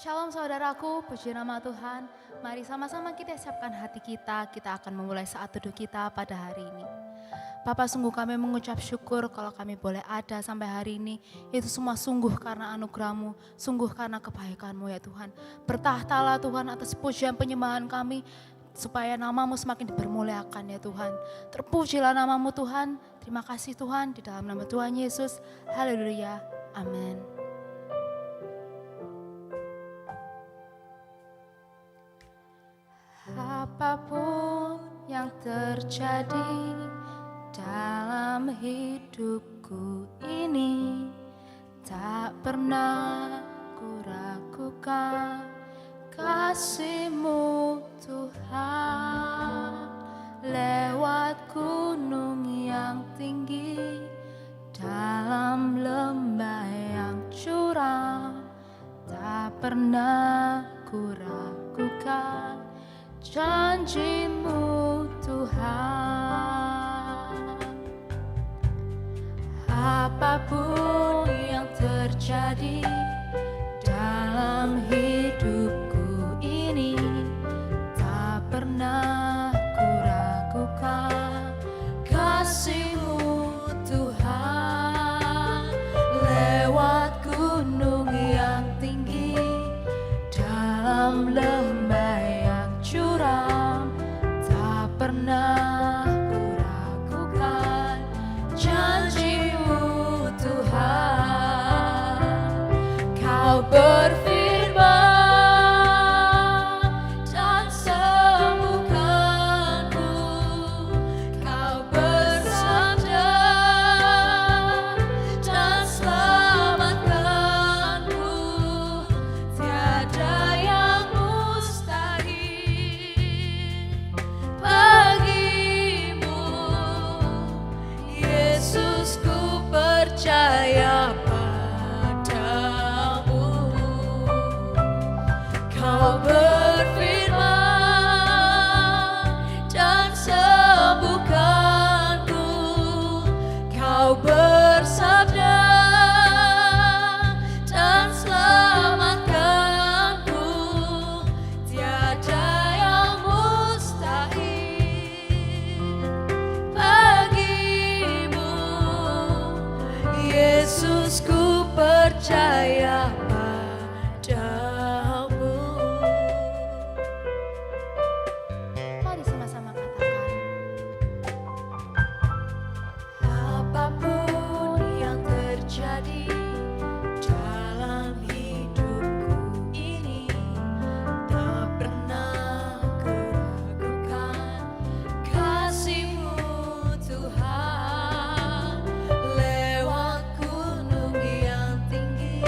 Shalom saudaraku, puji nama Tuhan. Mari sama-sama kita siapkan hati kita akan memulai saat teduh kita pada hari ini. Bapa, sungguh kami mengucap syukur kalau kami boleh ada sampai hari ini. Itu semua sungguh karena anugerah-Mu, sungguh karena kebaikan-Mu ya Tuhan. Bertahtalah Tuhan atas pujian penyembahan kami, supaya nama-Mu semakin dipermuliakan ya Tuhan. Terpujilah nama-Mu Tuhan. Terima kasih Tuhan, di dalam nama Tuhan Yesus. Haleluya. Amin. Apapun yang terjadi dalam hidupku ini, tak pernah ku ragukan kasih-Mu Tuhan. Lewat gunung yang tinggi, dalam lembah yang curam, tak pernah ku ragukan janji-Mu Tuhan. Apapun yang terjadi dalam hidupku ini, tak pernah ku ragukan kasih-Mu Tuhan. Lewat gunung yang tinggi, dalam lembah curam, tak pernah ku ragukan janji-Mu Tuhan. Kau berfirman dan sembuhkan-Ku, Kau bersabda dan selamatkan-Ku. Tiada yang bagimu, Yesus, ku percaya padamu. Kau berfirman dan sembuhkan-Ku, Kau bersabda dan selamatkan-Ku. Tiada yang bagimu, Yesus, ku percaya padamu. Mari sama-sama katakan. Apapun yang terjadi dalam hidupku ini, tak pernah ku ragukan kasih-Mu Tuhan. Lewat gunung yang tinggi,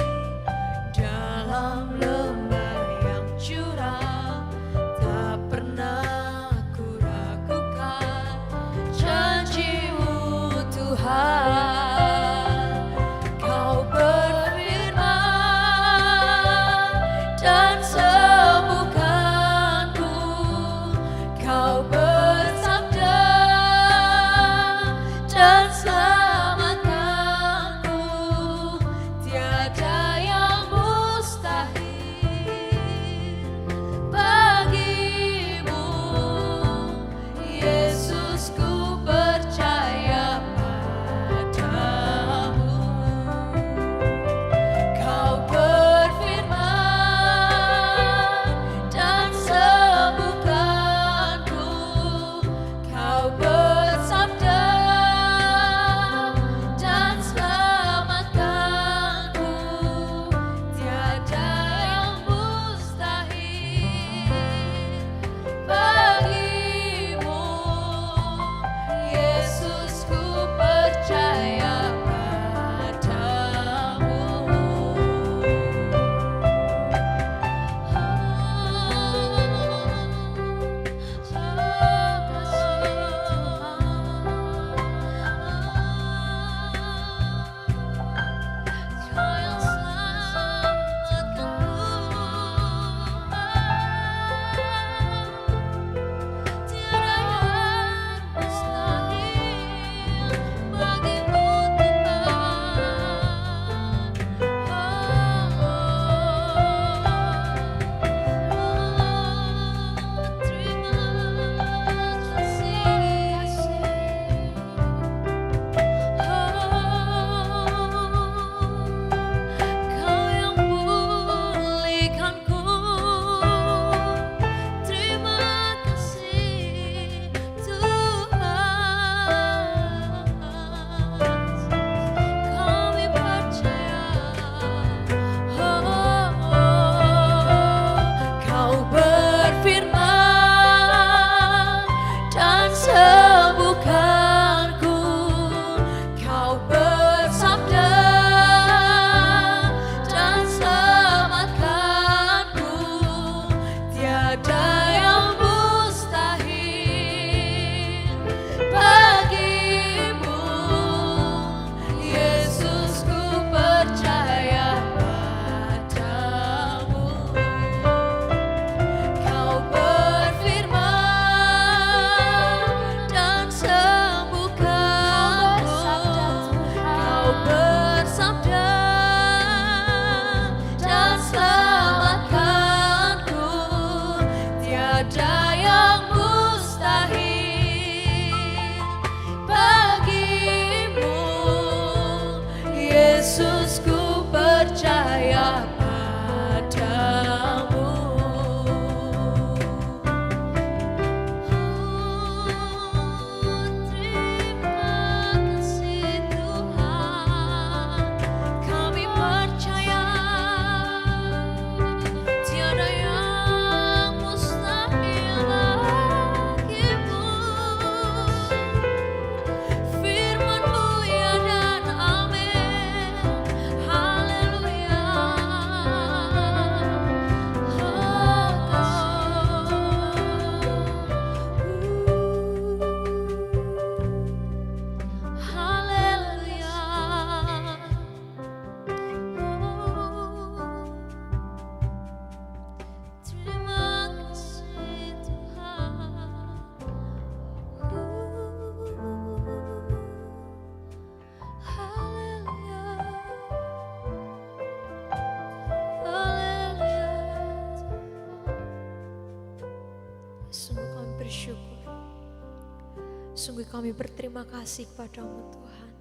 Sungguh kami berterima kasih kepadamu Tuhan,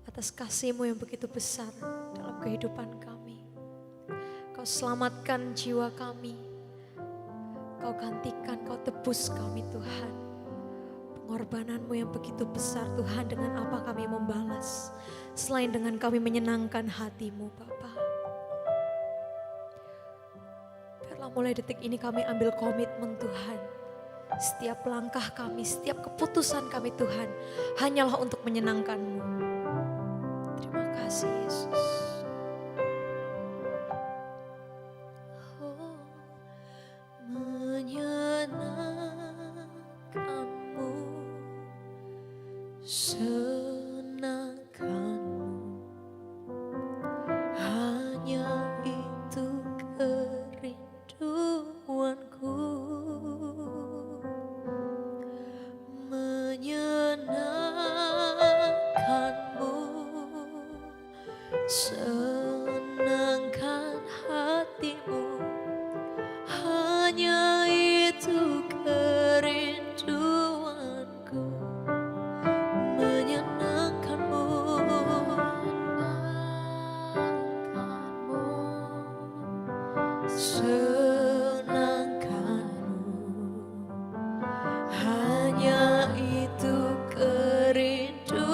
atas kasih-Mu yang begitu besar dalam kehidupan kami. Kau selamatkan jiwa kami, Kau gantikan, Kau tebus kami Tuhan. Pengorbanan-Mu yang begitu besar Tuhan, dengan apa kami membalas selain dengan kami menyenangkan hati-Mu Bapa. Biarlah mulai detik ini kami ambil komitmen Tuhan. Setiap langkah kami, setiap keputusan kami Tuhan, hanyalah untuk menyenangkan-Mu. Terima kasih Yesus. Senangkan hatimu, hanya itu kerinduanku. Menyenangkanmu, senangkanmu, hanya itu kerinduanku.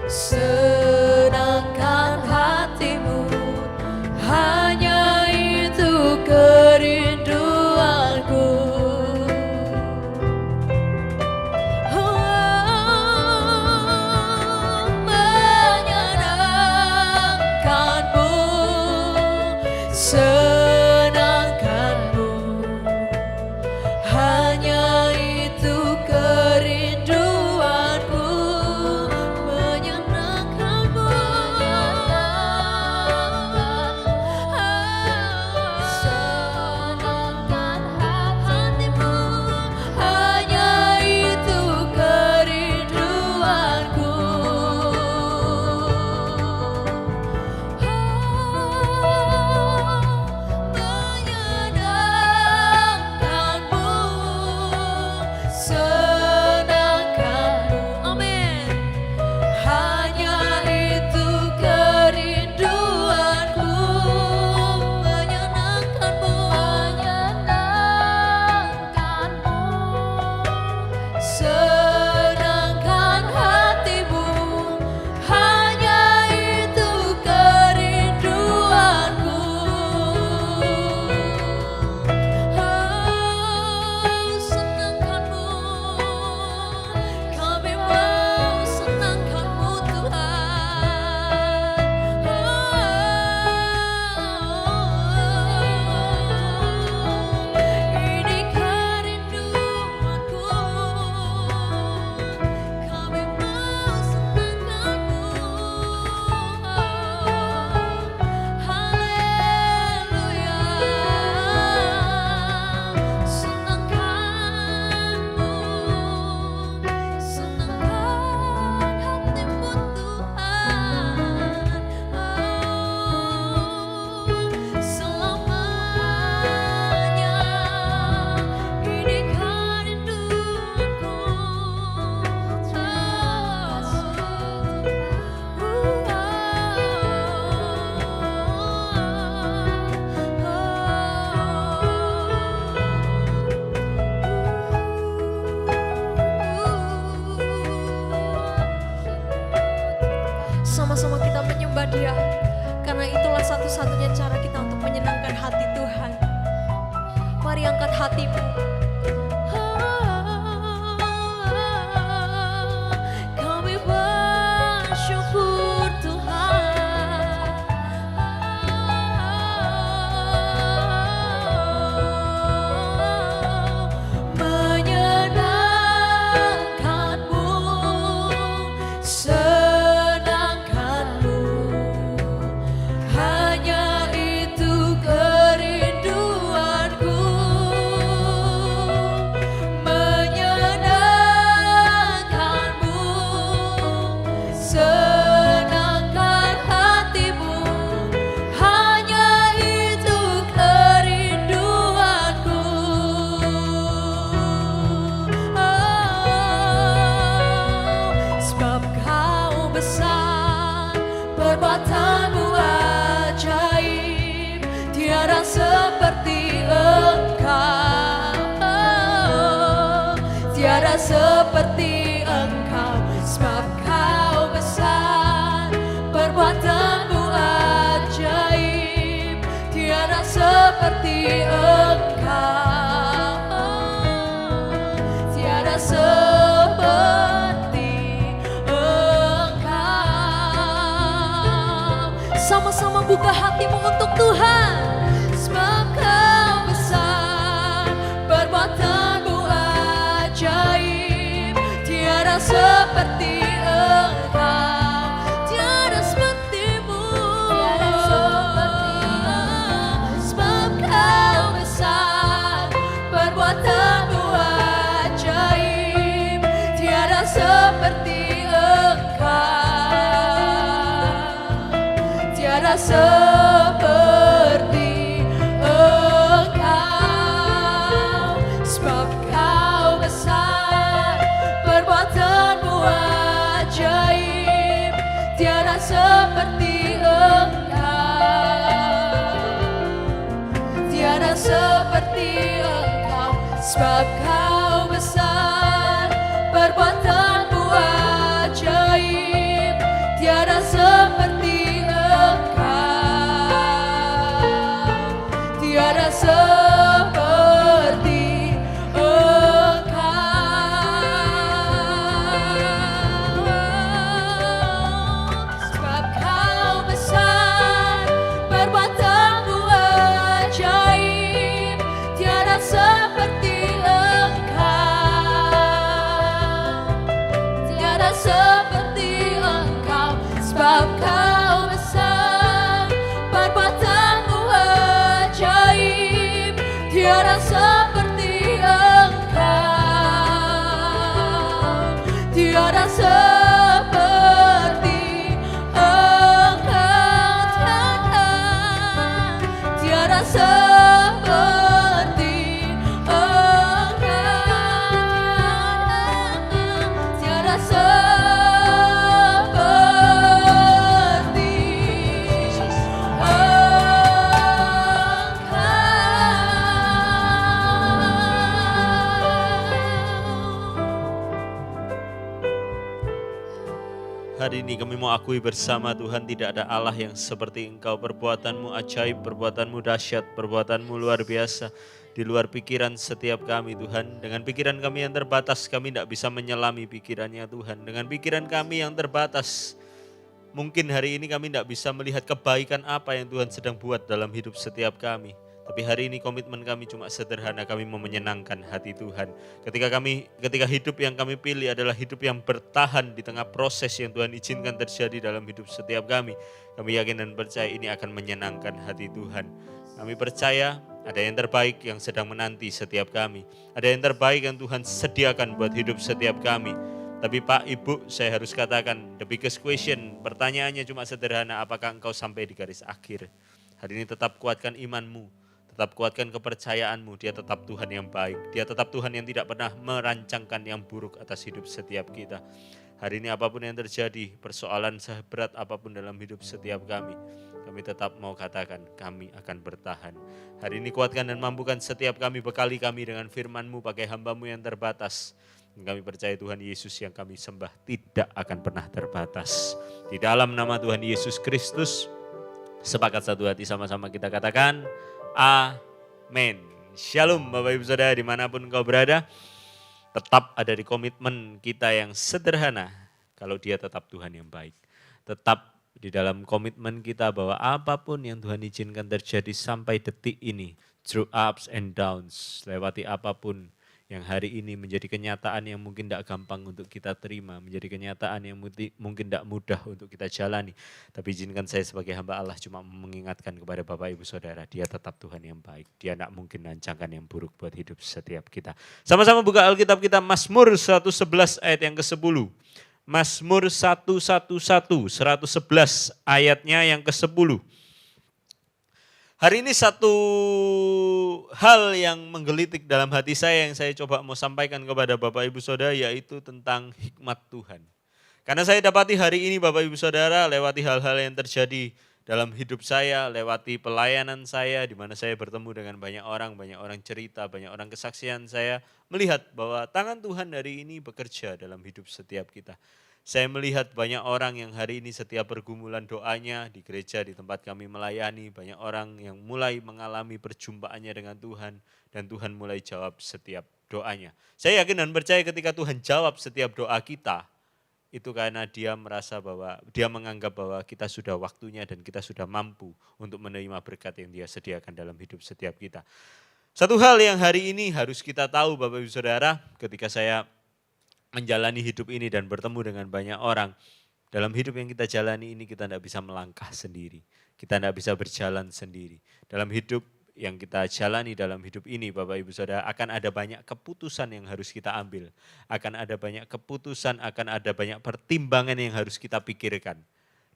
Senangkan hatimu, hanya itu kerinduanku. Menyenangkanmu, senangkanmu, hanya itu kerinduanku. Sama-sama kita menyembah Dia, karena itulah satu-satunya cara kita untuk menyenangkan hati Tuhan. Mari angkat hatimu. Kami bersyukur. seperti Engkau, sebab Kau besar, perbuatanmu ajaib, tiada seperti Engkau, tiada seperti sebab Kau besar, perbuatanmu ajaib, tiada seperti Engkau, tiada seperti Engkau, sebab Kau besar, perbuatanmu ajaib, tiada seperti Engkau, tiada seperti Engkau, tiada seperti Engkau, tiada Hari ini kami mau akui bersama Tuhan, tidak ada Allah yang seperti Engkau. Perbuatanmu ajaib, perbuatanmu dahsyat, perbuatanmu luar biasa. Di luar pikiran setiap kami Tuhan. Dengan pikiran kami yang terbatas, kami tidak bisa menyelami pikirannya Tuhan. Dengan pikiran kami yang terbatas, mungkin hari ini kami tidak bisa melihat kebaikan apa yang Tuhan sedang buat dalam hidup setiap kami. Tapi hari ini komitmen kami cuma sederhana, kami mau menyenangkan hati Tuhan. Ketika hidup yang kami pilih adalah hidup yang bertahan di tengah proses yang Tuhan izinkan terjadi dalam hidup setiap kami. Kami yakin dan percaya ini akan menyenangkan hati Tuhan. Kami percaya ada yang terbaik yang sedang menanti setiap kami. Ada yang terbaik yang Tuhan sediakan buat hidup setiap kami. Tapi Pak, Ibu, saya harus katakan, the biggest question, pertanyaannya cuma sederhana, apakah engkau sampai di garis akhir? Hari ini tetap kuatkan imanmu. Tetap kuatkan kepercayaanmu, dia tetap Tuhan yang baik. Dia tetap Tuhan yang tidak pernah merancangkan yang buruk atas hidup setiap kita. Hari ini apapun yang terjadi, persoalan seberat apapun dalam hidup setiap kami tetap mau katakan, kami akan bertahan. Hari ini kuatkan dan mampukan setiap kami, bekali kami dengan firman-Mu pakai hamba-Mu yang terbatas. Dan kami percaya Tuhan Yesus yang kami sembah tidak akan pernah terbatas. Di dalam nama Tuhan Yesus Kristus, sepakat satu hati sama-sama kita katakan, amin. Shalom Bapak Ibu Saudara dimanapun engkau berada. Tetap ada di komitmen kita yang sederhana. Kalau dia tetap Tuhan yang baik. Tetap di dalam komitmen kita bahwa apapun yang Tuhan izinkan terjadi sampai detik ini. Through ups and downs. Lewati apapun yang hari ini menjadi kenyataan yang mungkin tidak gampang untuk kita terima, menjadi kenyataan yang mungkin tidak mudah untuk kita jalani. Tapi izinkan saya sebagai hamba Allah cuma mengingatkan kepada Bapak Ibu Saudara, dia tetap Tuhan yang baik. Dia tidak mungkin rancangkan yang buruk buat hidup setiap kita. Sama-sama buka Alkitab kita, Mazmur 111 ayat yang ke-10. Mazmur 111 ayatnya yang ke-10. Hari ini satu hal yang menggelitik dalam hati saya yang saya coba mau sampaikan kepada Bapak Ibu Saudara, yaitu tentang hikmat Tuhan. Karena saya dapati hari ini Bapak Ibu Saudara lewati hal-hal yang terjadi dalam hidup saya, lewati pelayanan saya di mana saya bertemu dengan banyak orang cerita, banyak orang kesaksian, saya melihat bahwa tangan Tuhan hari ini bekerja dalam hidup setiap kita. Saya melihat banyak orang yang hari ini setiap pergumulan doanya di gereja, di tempat kami melayani, banyak orang yang mulai mengalami perjumpaannya dengan Tuhan dan Tuhan mulai jawab setiap doanya. Saya yakin dan percaya ketika Tuhan jawab setiap doa kita, itu karena dia merasa bahwa, dia menganggap bahwa kita sudah waktunya dan kita sudah mampu untuk menerima berkat yang dia sediakan dalam hidup setiap kita. Satu hal yang hari ini harus kita tahu Bapak Ibu Saudara, ketika saya menjalani hidup ini dan bertemu dengan banyak orang. Dalam hidup yang kita jalani ini kita tidak bisa melangkah sendiri. Kita tidak bisa berjalan sendiri. Dalam hidup yang kita jalani dalam hidup ini Bapak Ibu Saudara, akan ada banyak keputusan yang harus kita ambil. Akan ada banyak keputusan, akan ada banyak pertimbangan yang harus kita pikirkan.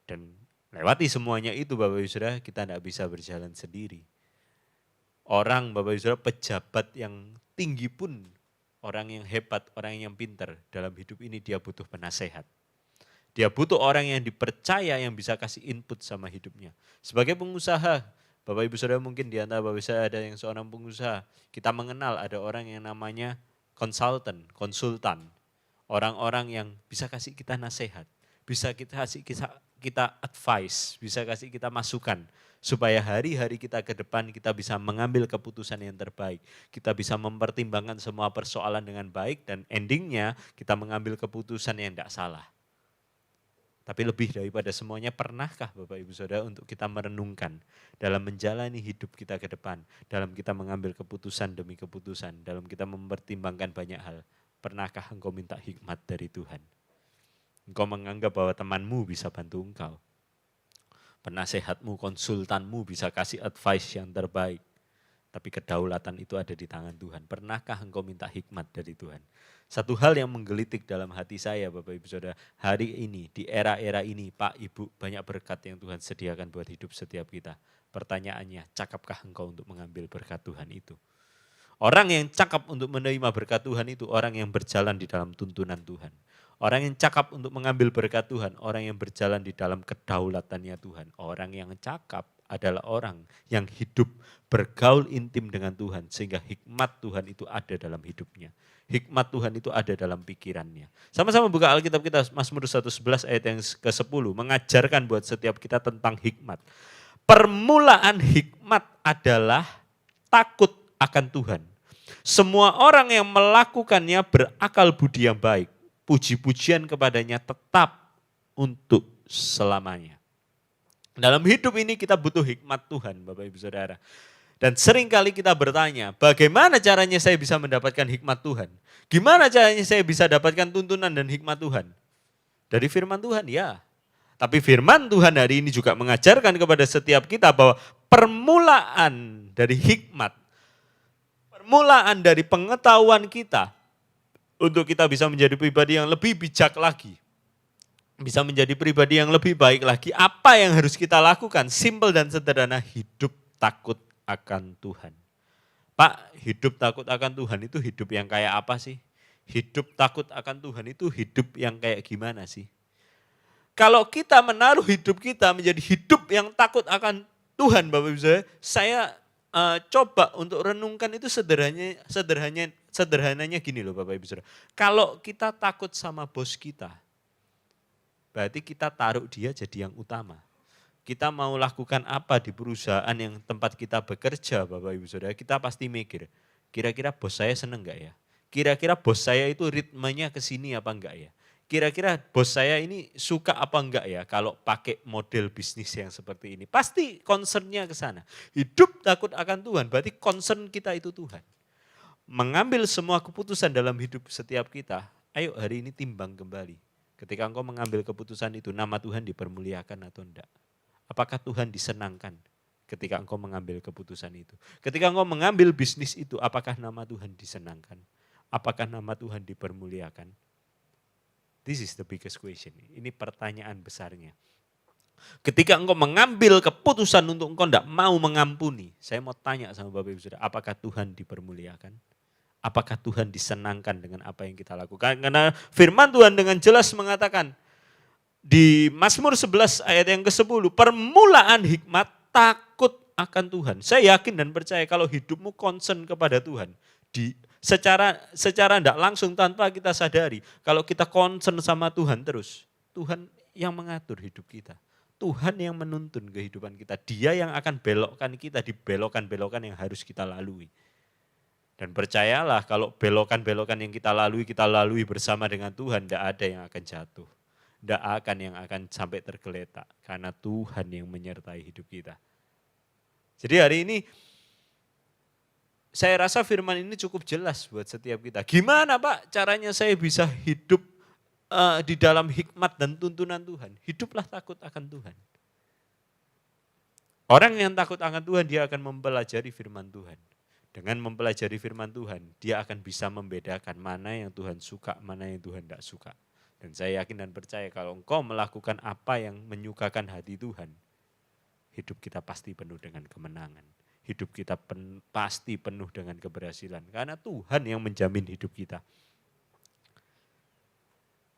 Dan lewati semuanya itu Bapak Ibu Saudara, kita tidak bisa berjalan sendiri. Orang Bapak Ibu Saudara, pejabat yang tinggi pun, orang yang hebat, orang yang pintar dalam hidup ini dia butuh penasehat. Dia butuh orang yang dipercaya yang bisa kasih input sama hidupnya. Sebagai pengusaha, Bapak Ibu Saudara mungkin di antara Bapak Ibu Saudara ada yang seorang pengusaha. Kita mengenal ada orang yang namanya konsultan. Orang-orang yang bisa kasih kita nasihat, bisa kita advice, bisa kasih kita masukan. Supaya hari-hari kita ke depan kita bisa mengambil keputusan yang terbaik. Kita bisa mempertimbangkan semua persoalan dengan baik dan endingnya kita mengambil keputusan yang tidak salah. Tapi lebih daripada semuanya, pernahkah Bapak Ibu Saudara untuk kita merenungkan dalam menjalani hidup kita ke depan, dalam kita mengambil keputusan demi keputusan, dalam kita mempertimbangkan banyak hal. Pernahkah engkau minta hikmat dari Tuhan? Engkau menganggap bahwa temanmu bisa bantu engkau. Penasehatmu, konsultanmu bisa kasih advice yang terbaik. Tapi kedaulatan itu ada di tangan Tuhan. Pernahkah engkau minta hikmat dari Tuhan? Satu hal yang menggelitik dalam hati saya Bapak Ibu Saudara, hari ini, di era-era ini Pak Ibu, banyak berkat yang Tuhan sediakan buat hidup setiap kita. Pertanyaannya, cakapkah engkau untuk mengambil berkat Tuhan itu? Orang yang cakap untuk menerima berkat Tuhan itu orang yang berjalan di dalam tuntunan Tuhan. Orang yang cakap untuk mengambil berkat Tuhan, orang yang berjalan di dalam kedaulatannya Tuhan. Orang yang cakap adalah orang yang hidup bergaul intim dengan Tuhan sehingga hikmat Tuhan itu ada dalam hidupnya. Hikmat Tuhan itu ada dalam pikirannya. Sama-sama buka Alkitab kita, Mazmur 111 ayat yang ke-10, mengajarkan buat setiap kita tentang hikmat. Permulaan hikmat adalah takut akan Tuhan. Semua orang yang melakukannya berakal budi yang baik. Puji-pujian kepadanya tetap untuk selamanya. Dalam hidup ini kita butuh hikmat Tuhan Bapak Ibu Saudara. Dan seringkali kita bertanya, bagaimana caranya saya bisa mendapatkan hikmat Tuhan? Gimana caranya saya bisa dapatkan tuntunan dan hikmat Tuhan? Dari firman Tuhan, ya. Tapi firman Tuhan hari ini juga mengajarkan kepada setiap kita bahwa permulaan dari hikmat, permulaan dari pengetahuan kita, untuk kita bisa menjadi pribadi yang lebih bijak lagi, bisa menjadi pribadi yang lebih baik lagi, apa yang harus kita lakukan? Simpel dan sederhana, hidup takut akan Tuhan. Pak, hidup takut akan Tuhan itu hidup yang kayak apa sih? Hidup takut akan Tuhan itu hidup yang kayak gimana sih? Kalau kita menaruh hidup kita menjadi hidup yang takut akan Tuhan, Bapak Ibu saya coba untuk renungkan itu sederhananya gini loh Bapak Ibu Saudara. Kalau kita takut sama bos kita, berarti kita taruh dia jadi yang utama. Kita mau lakukan apa di perusahaan yang tempat kita bekerja Bapak Ibu Saudara, kita pasti mikir, kira-kira bos saya seneng gak ya? Kira-kira bos saya itu ritmenya ke sini apa enggak ya? Kira-kira bos saya ini suka apa enggak ya kalau pakai model bisnis yang seperti ini. Pasti concernnya ke sana. Hidup takut akan Tuhan, berarti concern kita itu Tuhan. Mengambil semua keputusan dalam hidup setiap kita, ayo hari ini timbang kembali. Ketika engkau mengambil keputusan itu, nama Tuhan dipermuliakan atau enggak? Apakah Tuhan disenangkan ketika engkau mengambil keputusan itu? Ketika engkau mengambil bisnis itu, apakah nama Tuhan disenangkan? Apakah nama Tuhan dipermuliakan? This is the biggest question. Ini pertanyaan besarnya. Ketika engkau mengambil keputusan untuk engkau tidak mau mengampuni, saya mau tanya sama Bapak Ibu Saudara, apakah Tuhan dipermuliakan? Apakah Tuhan disenangkan dengan apa yang kita lakukan? Karena firman Tuhan dengan jelas mengatakan di Mazmur 11 ayat yang ke-10, permulaan hikmat takut akan Tuhan. Saya yakin dan percaya kalau hidupmu concern kepada Tuhan, secara tidak langsung tanpa kita sadari, kalau kita concern sama Tuhan terus, Tuhan yang mengatur hidup kita. Tuhan yang menuntun kehidupan kita. Dia yang akan belokkan kita di belokan-belokan yang harus kita lalui. Dan percayalah kalau belokan-belokan yang kita lalui bersama dengan Tuhan, tidak ada yang akan jatuh. Tidak akan yang akan sampai tergeletak. Karena Tuhan yang menyertai hidup kita. Jadi hari ini, saya rasa firman ini cukup jelas buat setiap kita. Gimana Pak caranya saya bisa hidup di dalam hikmat dan tuntunan Tuhan? Hiduplah takut akan Tuhan. Orang yang takut akan Tuhan, dia akan mempelajari firman Tuhan. Dengan mempelajari firman Tuhan, dia akan bisa membedakan mana yang Tuhan suka, mana yang Tuhan tidak suka. Dan saya yakin dan percaya kalau engkau melakukan apa yang menyukakan hati Tuhan, hidup kita pasti penuh dengan kemenangan. Hidup kita pasti penuh dengan keberhasilan. Karena Tuhan yang menjamin hidup kita.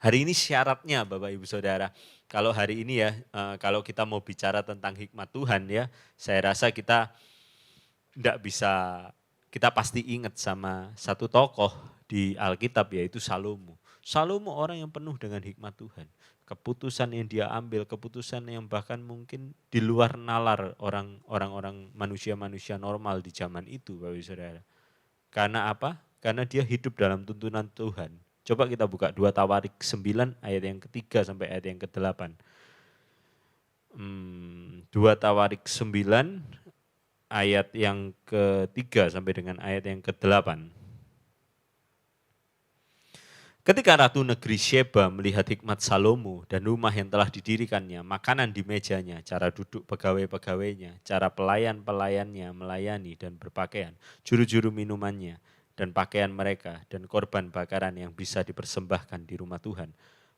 Hari ini syaratnya Bapak Ibu Saudara, kalau hari ini ya, kalau kita mau bicara tentang hikmat Tuhan ya, saya rasa kita tidak bisa, kita pasti ingat sama satu tokoh di Alkitab yaitu Salomo. Salomo orang yang penuh dengan hikmat Tuhan. Keputusan yang dia ambil, keputusan yang bahkan mungkin di luar nalar orang-orang manusia-manusia normal di zaman itu Bapak Ibu Saudara. Karena apa? Karena dia hidup dalam tuntunan Tuhan. Coba kita buka 2 Tawarik 9 ayat yang ketiga sampai ayat yang ke-8. 2 Tawarik 9 ayat yang ketiga sampai dengan ayat yang ke-8. Ketika Ratu Negeri Sheba melihat hikmat Salomo dan rumah yang telah didirikannya, makanan di mejanya, cara duduk pegawai-pegawainya, cara pelayan-pelayannya melayani dan berpakaian, juru-juru minumannya, dan pakaian mereka, dan korban bakaran yang bisa dipersembahkan di rumah Tuhan.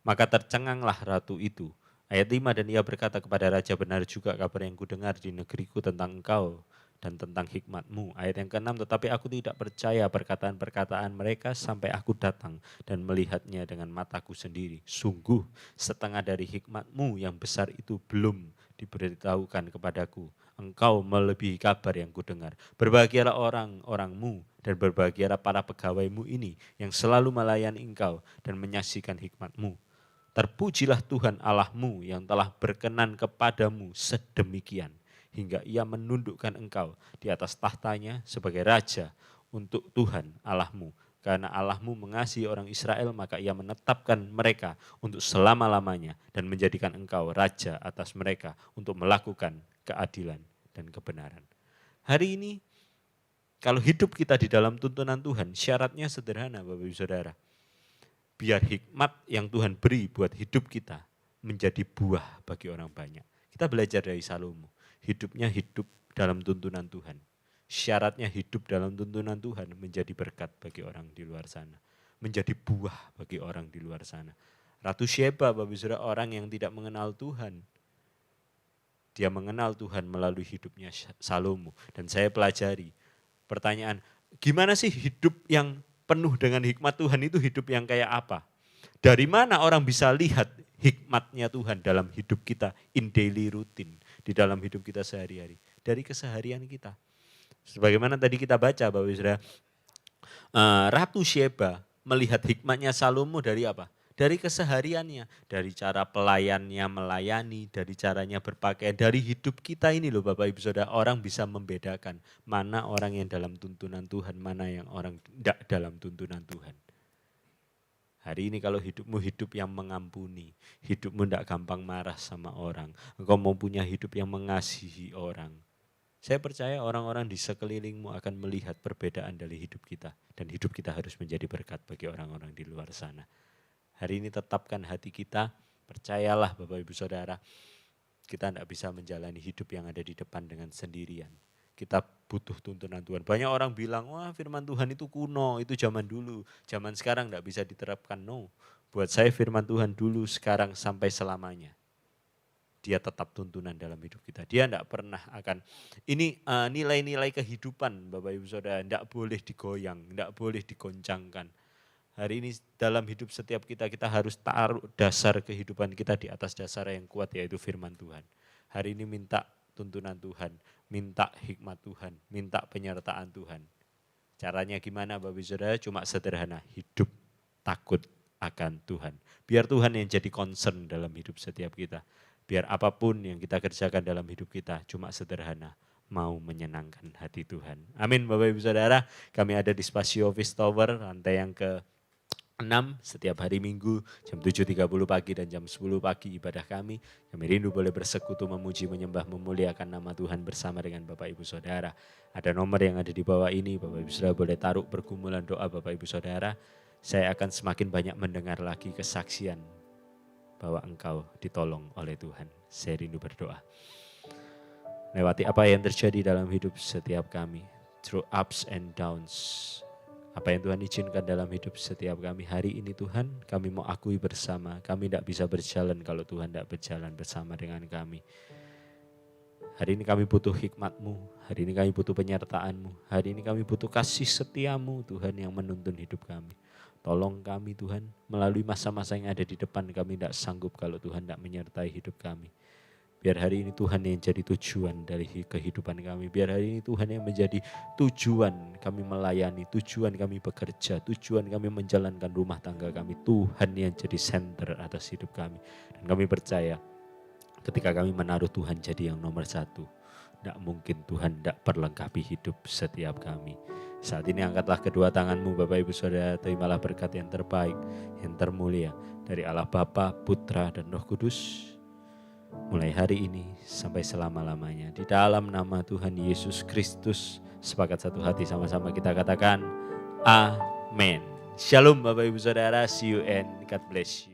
Maka tercenganglah ratu itu. Ayat 5, dan ia berkata kepada raja, benar juga kabar yang kudengar di negeriku tentang engkau dan tentang hikmatmu. Ayat yang ke-6, tetapi aku tidak percaya perkataan-perkataan mereka sampai aku datang dan melihatnya dengan mataku sendiri. Sungguh setengah dari hikmatmu yang besar itu belum diberitahukan kepadaku. Engkau melebihi kabar yang kudengar. Berbahagialah orang-orangmu dan berbahagialah para pegawaimu ini yang selalu melayani engkau dan menyaksikan hikmatmu. Terpujilah Tuhan Allahmu yang telah berkenan kepadamu sedemikian, hingga ia menundukkan engkau di atas tahtanya sebagai raja untuk Tuhan Allahmu. Karena Allahmu mengasihi orang Israel, maka ia menetapkan mereka untuk selama-lamanya dan menjadikan engkau raja atas mereka untuk melakukan keadilan dan kebenaran. Hari ini, kalau hidup kita di dalam tuntunan Tuhan, syaratnya sederhana Bapak Ibu Saudara. Biar hikmat yang Tuhan beri buat hidup kita menjadi buah bagi orang banyak. Kita belajar dari Salomo, hidupnya hidup dalam tuntunan Tuhan. Syaratnya hidup dalam tuntunan Tuhan menjadi berkat bagi orang di luar sana. Menjadi buah bagi orang di luar sana. Ratu Sheba, Bapak Ibu Saudara, orang yang tidak mengenal Tuhan. Dia mengenal Tuhan melalui hidupnya Salomo. Dan saya pelajari pertanyaan, gimana sih hidup yang penuh dengan hikmat Tuhan itu hidup yang kayak apa? Dari mana orang bisa lihat hikmatnya Tuhan dalam hidup kita in daily routine, di dalam hidup kita sehari-hari? Dari keseharian kita. Sebagaimana tadi kita baca Bapak Ibu Saudara, Ratu Sheba melihat hikmatnya Salomo dari apa? Dari kesehariannya, dari cara pelayannya melayani, dari caranya berpakaian, dari hidup kita ini loh Bapak Ibu Saudara, orang bisa membedakan mana orang yang dalam tuntunan Tuhan, mana yang orang tidak dalam tuntunan Tuhan. Hari ini kalau hidupmu hidup yang mengampuni, hidupmu tidak gampang marah sama orang, engkau mau punya hidup yang mengasihi orang. Saya percaya orang-orang di sekelilingmu akan melihat perbedaan dari hidup kita. Dan hidup kita harus menjadi berkat bagi orang-orang di luar sana. Hari ini tetapkan hati kita, percayalah Bapak Ibu Saudara, kita tidak bisa menjalani hidup yang ada di depan dengan sendirian. Kita butuh tuntunan Tuhan. Banyak orang bilang, wah firman Tuhan itu kuno, itu zaman dulu. Zaman sekarang tidak bisa diterapkan, no. Buat saya firman Tuhan dulu, sekarang, sampai selamanya. Dia tetap tuntunan dalam hidup kita. Dia tidak pernah akan, ini nilai-nilai kehidupan Bapak Ibu Saudara, tidak boleh digoyang, tidak boleh digoncangkan. Hari ini dalam hidup setiap kita harus taruh dasar kehidupan kita di atas dasar yang kuat yaitu firman Tuhan. Hari ini minta tuntunan Tuhan, minta hikmat Tuhan, minta penyertaan Tuhan. Caranya gimana Bapak Ibu Saudara? Cuma sederhana, hidup takut akan Tuhan. Biar Tuhan yang jadi concern dalam hidup setiap kita. Biar apapun yang kita kerjakan dalam hidup kita cuma sederhana, mau menyenangkan hati Tuhan. Amin Bapak Ibu Saudara, kami ada di Spasio Office Tower, lantai yang ke-6 setiap hari Minggu jam 7.30 pagi dan jam 10 pagi ibadah kami. Kami rindu boleh bersekutu memuji, menyembah, memuliakan nama Tuhan bersama dengan Bapak Ibu Saudara. Ada nomor yang ada di bawah ini, Bapak Ibu Saudara boleh taruh pergumulan doa Bapak Ibu Saudara. Saya akan semakin banyak mendengar lagi kesaksian bahwa engkau ditolong oleh Tuhan. Saya rindu berdoa. Lewati apa yang terjadi dalam hidup setiap kami, through ups and downs, apa yang Tuhan izinkan dalam hidup setiap kami hari ini Tuhan, kami mau akui bersama, kami tidak bisa berjalan kalau Tuhan tidak berjalan bersama dengan kami. Hari ini kami butuh hikmat-Mu, hari ini kami butuh penyertaan-Mu, hari ini kami butuh kasih setia-Mu Tuhan yang menuntun hidup kami. Tolong kami Tuhan, melalui masa-masa yang ada di depan kami tidak sanggup kalau Tuhan tidak menyertai hidup kami. Biar hari ini Tuhan yang jadi tujuan dari kehidupan kami. Biar hari ini Tuhan yang menjadi tujuan kami melayani, tujuan kami bekerja, tujuan kami menjalankan rumah tangga kami. Tuhan yang jadi center atas hidup kami. Dan kami percaya ketika kami menaruh Tuhan jadi yang nomor satu, tidak mungkin Tuhan tidak perlengkapi hidup setiap kami. Saat ini angkatlah kedua tanganmu Bapak Ibu Saudara, terimalah berkat yang terbaik, yang termulia dari Allah Bapa, Putra dan Roh Kudus. Mulai hari ini sampai selama-lamanya. Di dalam nama Tuhan Yesus Kristus, sepakat satu hati sama-sama kita katakan amin. Shalom Bapak Ibu Saudara, see you and God bless you.